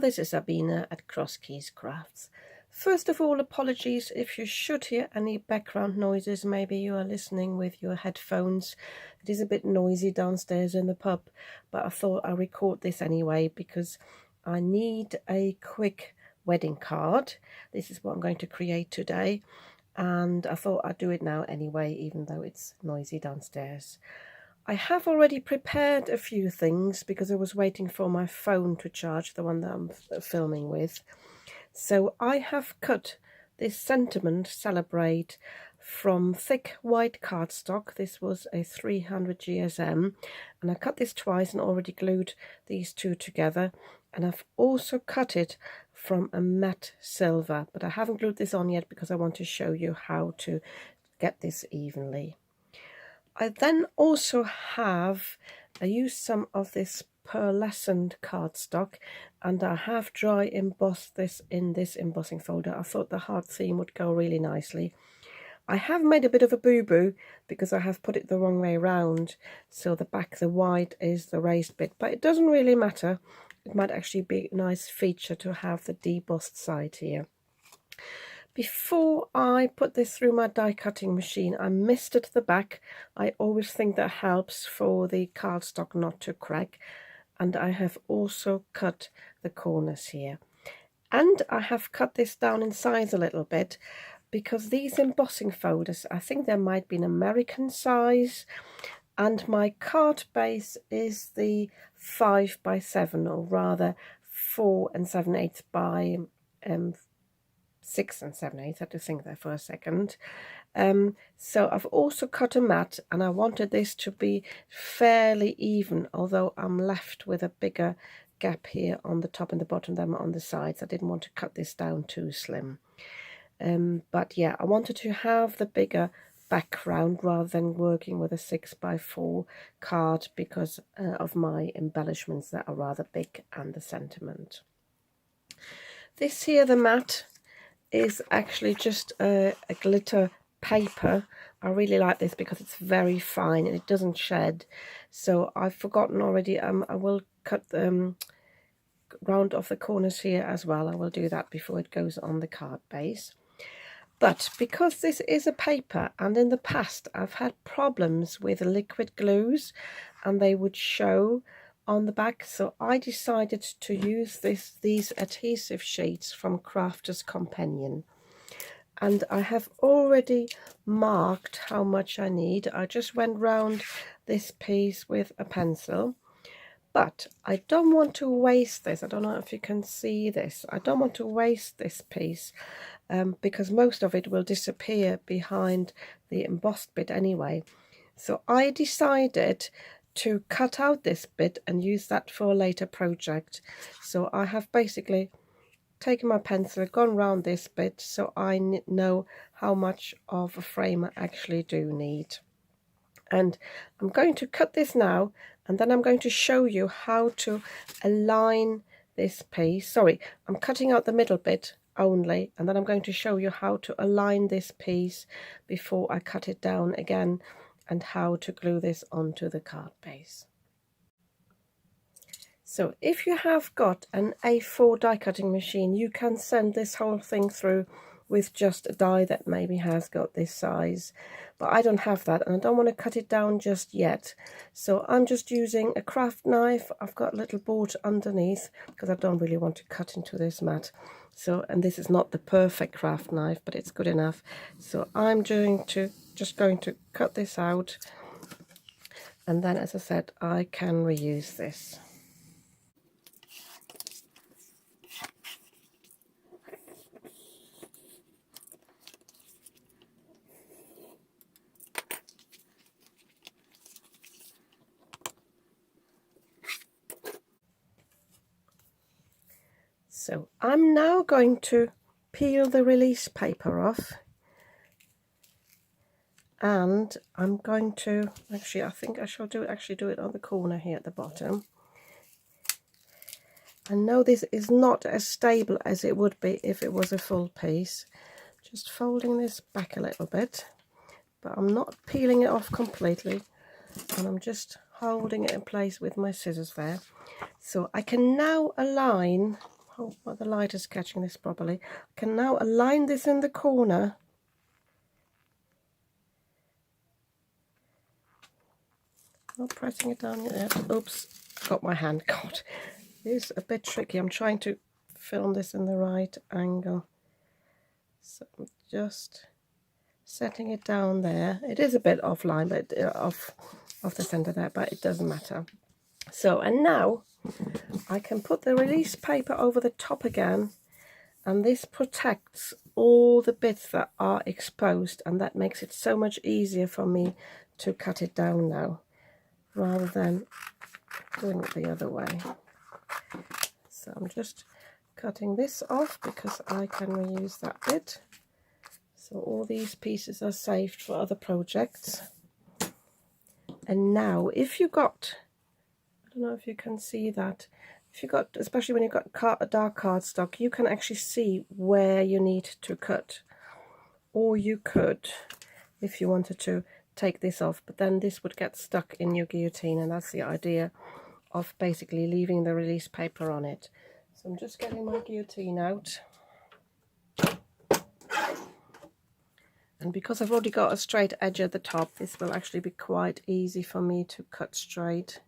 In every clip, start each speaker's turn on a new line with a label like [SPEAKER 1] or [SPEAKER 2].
[SPEAKER 1] this is Sabina at Cross Keys Crafts. First of all, apologies if you should hear any background noises. Maybe you are listening with your headphones. It is a bit noisy downstairs in the pub, but I thought I'd record this anyway because I need a quick wedding card. This is what I'm going to create today, and I thought I'd do it now anyway, even though it's noisy downstairs. I have already prepared a few things because I was waiting for my phone to charge, the one that I'm filming with. So I have cut this Sentiment Celebrate from thick white cardstock. This was a 300 GSM, and I cut this twice and already glued these two together. And I've also cut it from a matte silver, but I haven't glued this on yet because I want to show you how to get this evenly. I then also have used some of this pearlescent cardstock, and I have dry embossed this in this embossing folder. I thought the heart theme would go really nicely. I have made a bit of a boo-boo because I have put it the wrong way around, so the back, the white, is the raised bit, but it doesn't really matter. It might actually be a nice feature to have the debossed side here. Before I put this through my die cutting machine, I misted the back. I always think that helps for the cardstock not to crack. And I have also cut the corners here. And I have cut this down in size a little bit because these embossing folders, I think there might be an American size, and my card base is the 5x7, or rather 4 7/8 by 6 7/8. I had to think there for a second. So I've also cut a mat, and I wanted this to be fairly even, although I'm left with a bigger gap here on the top and the bottom than on the sides. I didn't want to cut this down too slim. But yeah, I wanted to have the bigger background rather than working with a 6x4 card because of my embellishments that are rather big and the sentiment. This here, the mat, is actually just a glitter paper. I really like this because it's very fine and it doesn't shed. So I've forgotten already, I will cut round off the corners here as well. I will do that before it goes on the card base. But because this is a paper, and in the past I've had problems with liquid glues and they would show on the back, so I decided to use these adhesive sheets from Crafter's Companion, and I have already marked how much I need. I just went round this piece with a pencil, but I don't want to waste this. I don't know if you can see this. I don't want to waste this piece because most of it will disappear behind the embossed bit anyway. So I decided to cut out this bit and use that for a later project. So I have basically taken my pencil, gone round this bit, so I know how much of a frame I actually do need. And I'm going to cut this now, and then I'm going to show you how to align this piece. Sorry, I'm cutting out the middle bit only, and then I'm going to show you how to align this piece before I cut it down again, and how to glue this onto the card base. So if you have got an A4 die cutting machine, you can send this whole thing through with just a die that maybe has got this size, but I don't have that and I don't want to cut it down just yet. So I'm just using a craft knife. I've got a little board underneath because I don't really want to cut into this mat. So, and this is not the perfect craft knife, but it's good enough. So I'm just going to cut this out, and then, as I said, I can reuse this. So I'm now going to peel the release paper off, and I'm going to, actually I think I shall do it on the corner here at the bottom. I know this is not as stable as it would be if it was a full piece. Just folding this back a little bit, but I'm not peeling it off completely, and I'm just holding it in place with my scissors there. So I can now align, hope the light is catching this properly. I can now align this in the corner. Not pressing it down yet. Oops, got my hand caught. It is a bit tricky. I'm trying to film this in the right angle. So I'm just setting it down there. It is a bit offline, but off the center there, but it doesn't matter. So, and now I can put the release paper over the top again, and this protects all the bits that are exposed, and that makes it so much easier for me to cut it down now, rather than doing it the other way. So I'm just cutting this off because I can reuse that bit. So all these pieces are saved for other projects. And now if you got, I don't know if you can see that, if you got, especially when you've got a dark cardstock, you can actually see where you need to cut. Or you could, if you wanted to, take this off, but then this would get stuck in your guillotine, and that's the idea of basically leaving the release paper on it. So I'm just getting my guillotine out. And because I've already got a straight edge at the top, this will actually be quite easy for me to cut straight.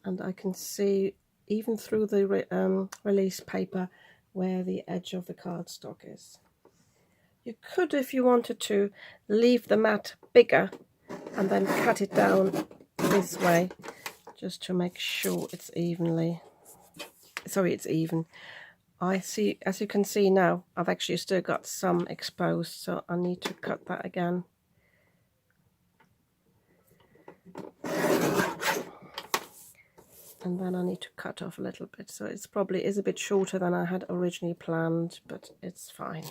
[SPEAKER 1] And I can see even through the release paper where the edge of the cardstock is. You could, if you wanted to, leave the mat bigger and then cut it down this way, just to make sure it's even. I see, as you can see now, I've actually still got some exposed, so I need to cut that again. And then I need to cut off a little bit, so it's probably is a bit shorter than I had originally planned, but it's fine.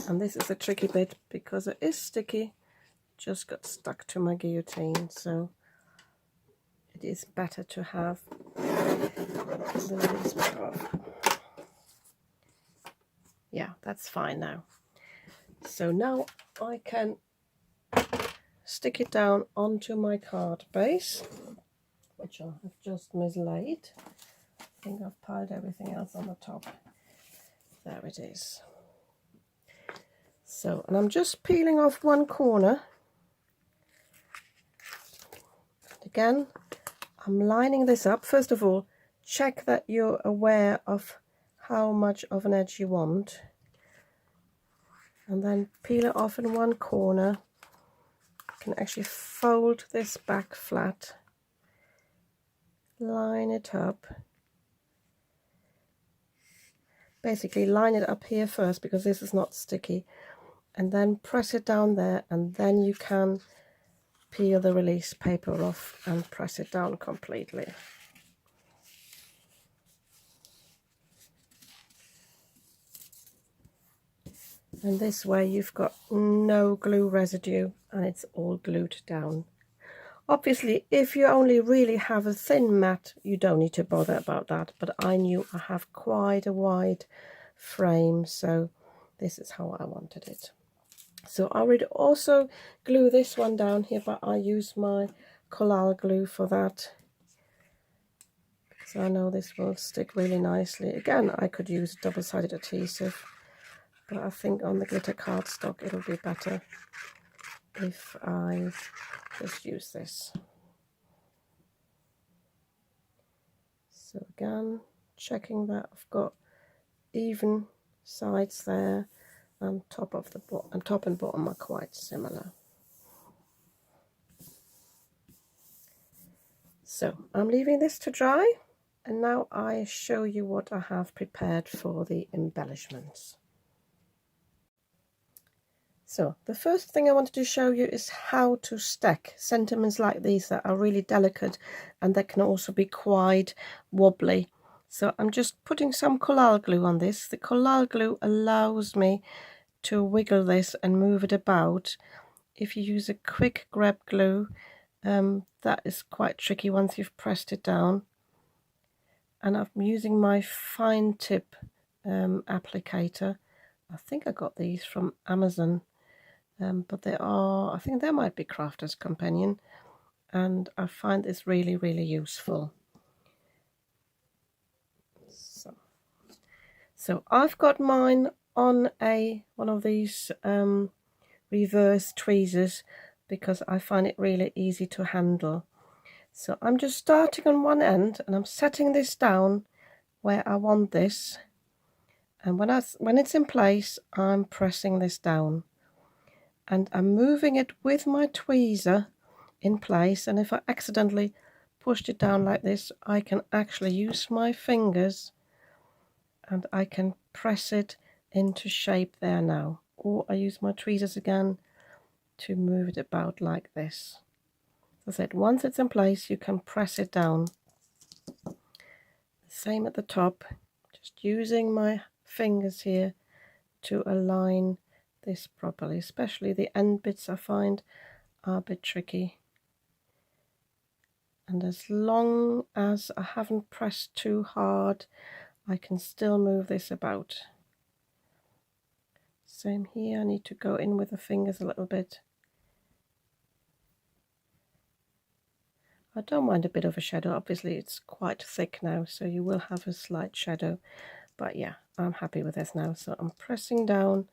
[SPEAKER 1] And this is a tricky bit because it is sticky, just got stuck to my guillotine, so it is better to have the release paper off. Yeah, that's fine now. So now I can stick it down onto my card base, which I have just mislaid. I think I've piled everything else on the top. There it is. So, and I'm just peeling off one corner. Again, I'm lining this up. First of all, check that you're aware of how much of an edge you want. And then peel it off in one corner. You can actually fold this back flat. Line it up. Basically line it up here first because this is not sticky. And then press it down there, and then you can peel the release paper off and press it down completely. And this way you've got no glue residue and it's all glued down. Obviously, if you only really have a thin mat, you don't need to bother about that, but I knew I have quite a wide frame, so this is how I wanted it. So I would also glue this one down here, but I use my collal glue for that. So I know this will stick really nicely. Again, I could use double-sided adhesive, but I think on the glitter cardstock it'll be better if I just use this. So again, checking that I've got even sides there, and top and bottom are quite similar. So I'm leaving this to dry, and now I show you what I have prepared for the embellishments. So the first thing I wanted to show you is how to stack sentiments like these that are really delicate and that can also be quite wobbly. So I'm just putting some collal glue on this. The collal glue allows me to wiggle this and move it about. If you use a quick grab glue, that is quite tricky once you've pressed it down. And I'm using my fine tip applicator. I think I got these from Amazon, but they are, I think they might be Crafter's Companion, and I find this really, really useful. So I've got mine on one of these reverse tweezers because I find it really easy to handle. So I'm just starting on one end and I'm setting this down where I want this, and when it's in place I'm pressing this down and I'm moving it with my tweezer in place, and if I accidentally pushed it down like this, I can actually use my fingers and I can press it into shape there now, or I use my tweezers again to move it about like this. As I said, once it's in place you can press it down. Same at the top, just using my fingers here to align this properly, especially the end bits I find are a bit tricky. And as long as I haven't pressed too hard, I can still move this about. Same here, I need to go in with the fingers a little bit. I don't mind a bit of a shadow. Obviously it's quite thick now, so you will have a slight shadow, but yeah, I'm happy with this now. So I'm pressing down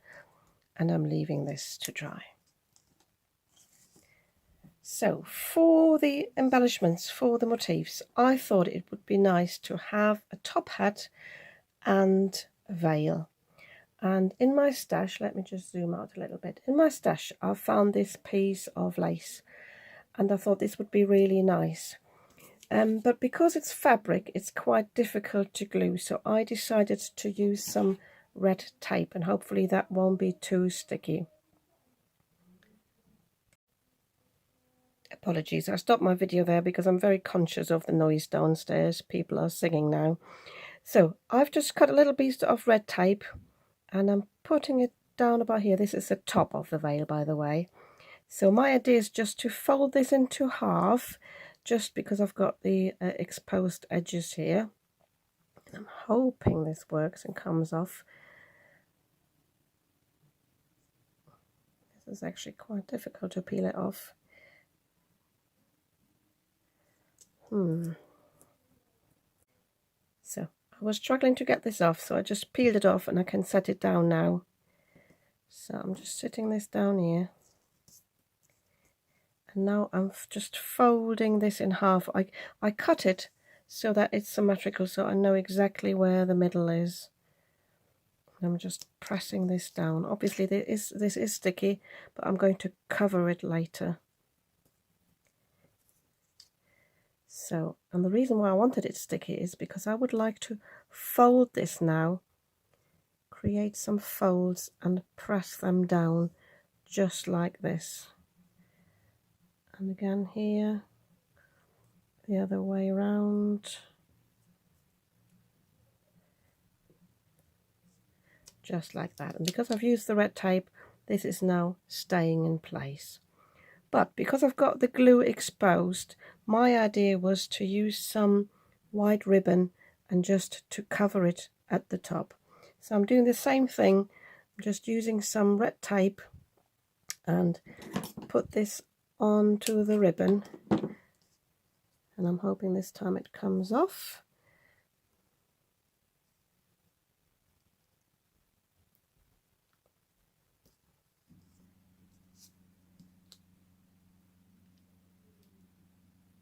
[SPEAKER 1] and I'm leaving this to dry. So for the embellishments, for the motifs, I thought it would be nice to have a top hat and a veil. And in my stash, let me just zoom out a little bit. In my stash, I found this piece of lace and I thought this would be really nice. But because it's fabric, it's quite difficult to glue. So I decided to use some red tape, and hopefully that won't be too sticky. Apologies, I stopped my video there because I'm very conscious of the noise downstairs. People are singing now. So I've just cut a little piece of red tape and I'm putting it down about here. This is the top of the veil, by the way. So my idea is just to fold this into half, just because I've got the exposed edges here. I'm hoping this works and comes off. This is actually quite difficult to peel it off. So I was struggling to get this off, so I just peeled it off and I can set it down now. So I'm just sitting this down here. And now I'm just folding this in half. I cut it so that it's symmetrical, so I know exactly where the middle is. I'm just pressing this down. Obviously this is sticky, but I'm going to cover it later. So, and the reason why I wanted it sticky is because I would like to fold this now, create some folds and press them down just like this. And again here, the other way around. Just like that. And because I've used the red tape, this is now staying in place. But because I've got the glue exposed, my idea was to use some white ribbon and just to cover it at the top. So I'm doing the same thing. I'm just using some red tape and put this onto the ribbon. And I'm hoping this time it comes off.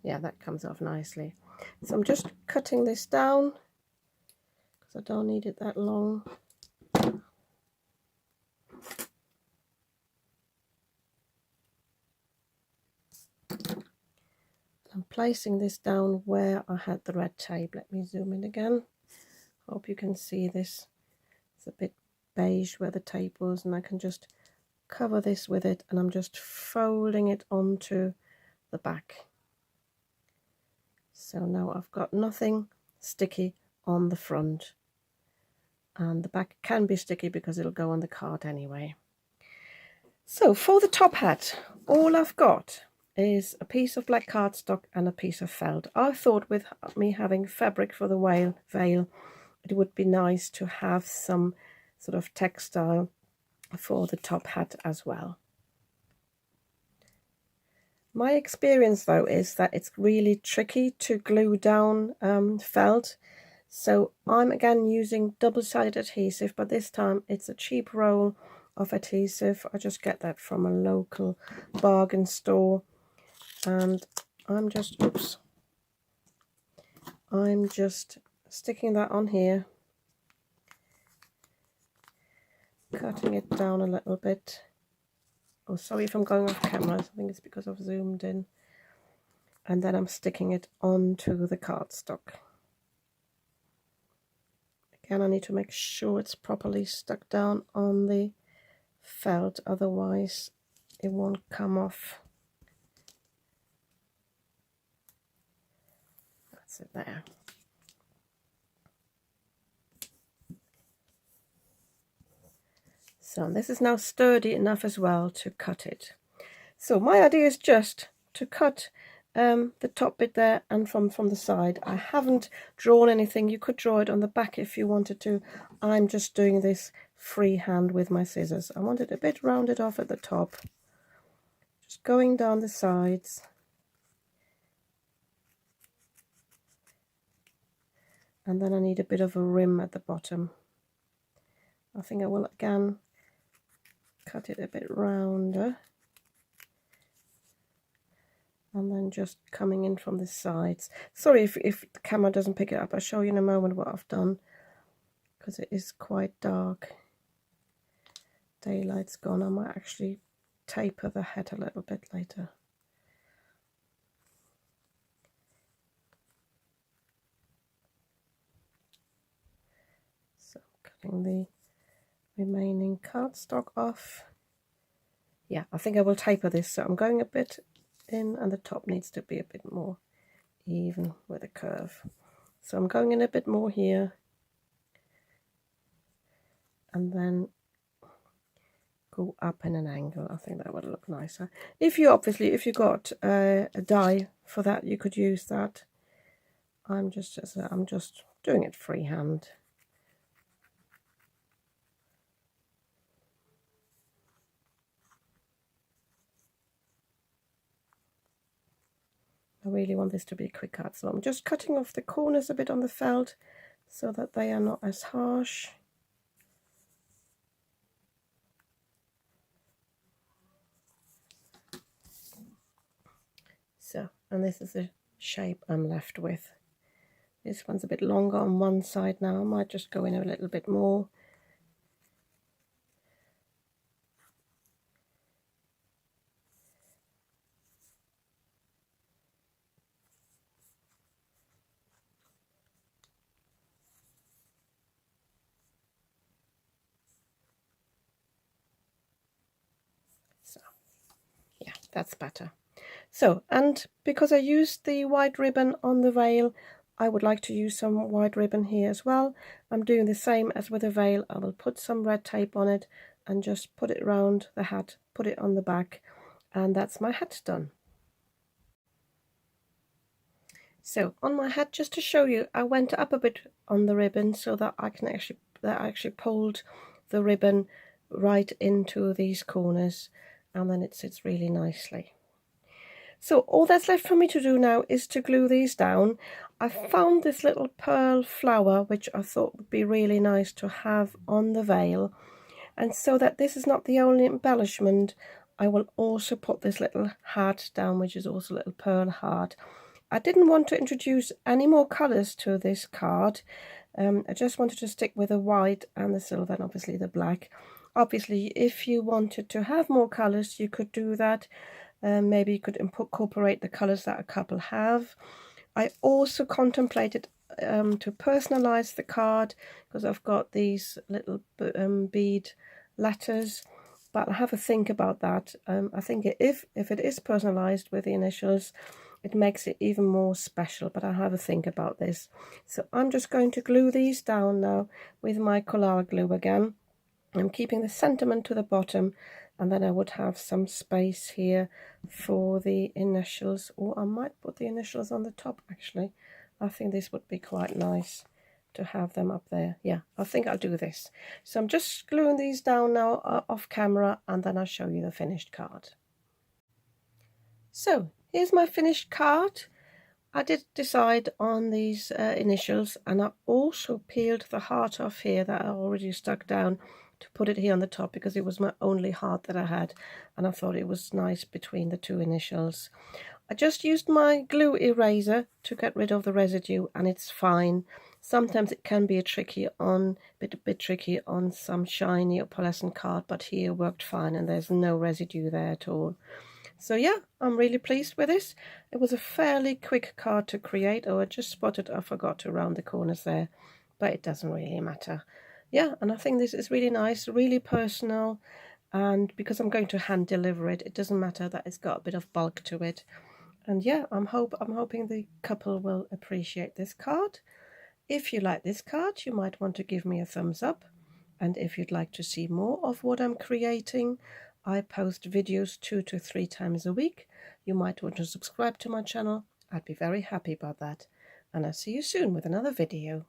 [SPEAKER 1] Yeah, that comes off nicely. So I'm just cutting this down because I don't need it that long. I'm placing this down where I had the red tape. Let me zoom in again. Hope you can see this. It's a bit beige where the tape was, and I can just cover this with it, and I'm just folding it onto the back. So now I've got nothing sticky on the front, and the back can be sticky because it'll go on the card anyway. So for the top hat, all I've got is a piece of black cardstock and a piece of felt. I thought with me having fabric for the veil, it would be nice to have some sort of textile for the top hat as well. My experience though is that it's really tricky to glue down felt, so I'm again using double-sided adhesive, but this time it's a cheap roll of adhesive. I just get that from a local bargain store, and I'm just sticking that on here, cutting it down a little bit. Oh, sorry if I'm going off camera, I think it's because I've zoomed in. And then I'm sticking it onto the cardstock. Again, I need to make sure it's properly stuck down on the felt, otherwise it won't come off. That's it there. So this is now sturdy enough as well to cut it. So my idea is just to cut the top bit there and from the side. I haven't drawn anything. You could draw it on the back if you wanted to. I'm just doing this freehand with my scissors. I want it a bit rounded off at the top, just going down the sides. And then I need a bit of a rim at the bottom. I think I will again cut it a bit rounder. And then just coming in from the sides. Sorry if the camera doesn't pick it up. I'll show you in a moment what I've done, because it is quite dark. Daylight's gone. I might actually taper the head a little bit later. So cutting the remaining cardstock off. Yeah, I think I will taper this, so I'm going a bit in, and the top needs to be a bit more even with a curve. So I'm going in a bit more here, and then go up in an angle. I think that would look nicer. If you got a die for that, you could use that. I'm just doing it freehand. I really want this to be a quick cut, so I'm just cutting off the corners a bit on the felt so that they are not as harsh. So, and this is the shape I'm left with. This one's a bit longer on one side now. I might just go in a little bit more. So, yeah, that's better. So, and because I used the white ribbon on the veil, I would like to use some white ribbon here as well. I'm doing the same as with the veil. I will put some red tape on it and just put it around the hat, put it on the back, and that's my hat done. So on my hat, just to show you, I went up a bit on the ribbon so that I actually pulled the ribbon right into these corners, and then it sits really nicely. So all that's left for me to do now is to glue these down. I found this little pearl flower which I thought would be really nice to have on the veil, and so that this is not the only embellishment, I will also put this little heart down, which is also a little pearl heart. I didn't want to introduce any more colours to this card. I just wanted to stick with the white and the silver and obviously the black. Obviously, if you wanted to have more colours, you could do that. Maybe you could incorporate the colours that a couple have. I also contemplated to personalise the card, because I've got these little bead letters, but I'll have a think about that. I think if it is personalised with the initials, it makes it even more special, but I'll have a think about this. So I'm just going to glue these down now with my Collage glue again. I'm keeping the sentiment to the bottom, and then I would have some space here for the initials, or I might put the initials on the top actually. I think this would be quite nice to have them up there. Yeah, I think I'll do this. So I'm just gluing these down now off camera, and then I'll show you the finished card. So here's my finished card. I did decide on these initials, and I also peeled the heart off here that I already stuck down to put it here on the top because it was my only heart that I had, and I thought it was nice between the two initials. I just used my glue eraser to get rid of the residue, and it's fine. Sometimes it can be a bit tricky on some shiny or pearlescent card, but here worked fine and there's no residue there at all. So yeah, I'm really pleased with this. It was a fairly quick card to create. Oh, I just spotted I forgot to round the corners there, but it doesn't really matter. Yeah, and I think this is really nice, really personal, and because I'm going to hand deliver it, it doesn't matter that it's got a bit of bulk to it. And yeah, I'm hoping the couple will appreciate this card. If you like this card, you might want to give me a thumbs up. And if you'd like to see more of what I'm creating, I post videos 2 to 3 times a week. You might want to subscribe to my channel. I'd be very happy about that. And I'll see you soon with another video.